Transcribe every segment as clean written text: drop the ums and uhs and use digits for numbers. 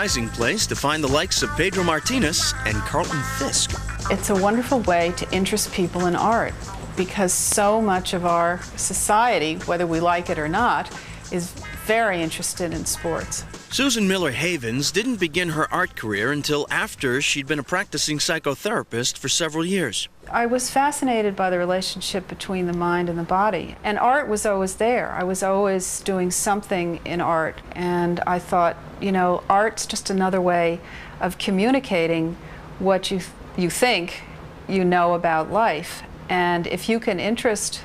surprising place to find the likes of Pedro Martinez and Carlton Fisk. It's a wonderful way to interest people in art because so much of our society, whether we like it or not, is very interested in sports. Susan Miller Havens didn't begin her art career until after she'd been a practicing psychotherapist for several years. I was fascinated by the relationship between the mind and the body, and art was always there. I was always doing something in art, and I thought, you know, art's just another way of communicating what you think you know about life. And if you can interest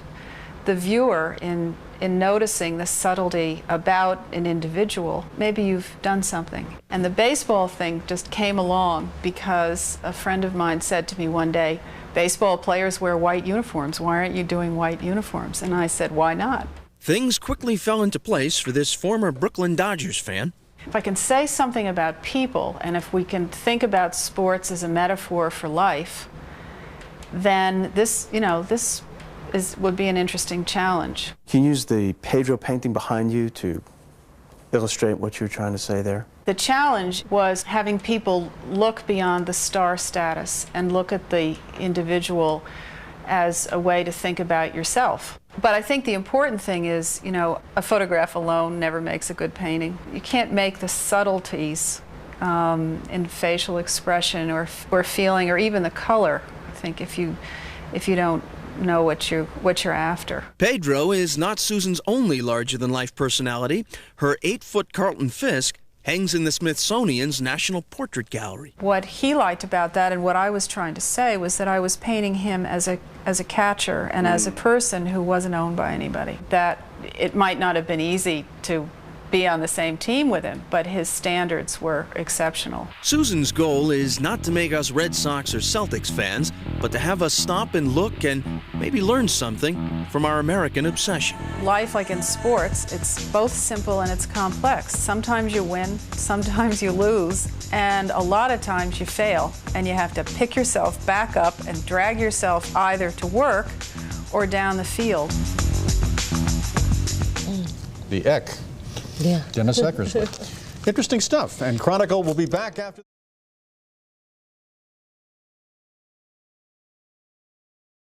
the viewer in noticing the subtlety about an individual, maybe you've done something. And the baseball thing just came along because a friend of mine said to me one day, baseball players wear white uniforms, why aren't you doing white uniforms? And I said, why not? Things quickly fell into place for this former Brooklyn Dodgers fan. If I can say something about people, and if we can think about sports as a metaphor for life, then this would be an interesting challenge. Can you use the Pedro painting behind you to illustrate what you're trying to say there? The challenge was having people look beyond the star status and look at the individual as a way to think about yourself. But I think the important thing is, you know, a photograph alone never makes a good painting. You can't make the subtleties in facial expression or feeling or even the color, I think, if you don't know what you're after. Pedro is not Susan's only larger-than-life personality. Her 8-foot Carlton Fisk hangs in the Smithsonian's National Portrait Gallery. What he liked about that, and what I was trying to say, was that I was painting him as a catcher and as a person who wasn't owned by anybody. That it might not have been easy to be on the same team with him, but his standards were exceptional. Susan's goal is not to make us Red Sox or Celtics fans, but to have us stop and look and maybe learn something from our American obsession. Life, like in sports, it's both simple and it's complex. Sometimes you win, sometimes you lose, and a lot of times you fail, and you have to pick yourself back up and drag yourself either to work or down the field. The Eck. Yeah. Dennis Eckersley. Interesting stuff. And Chronicle will be back after.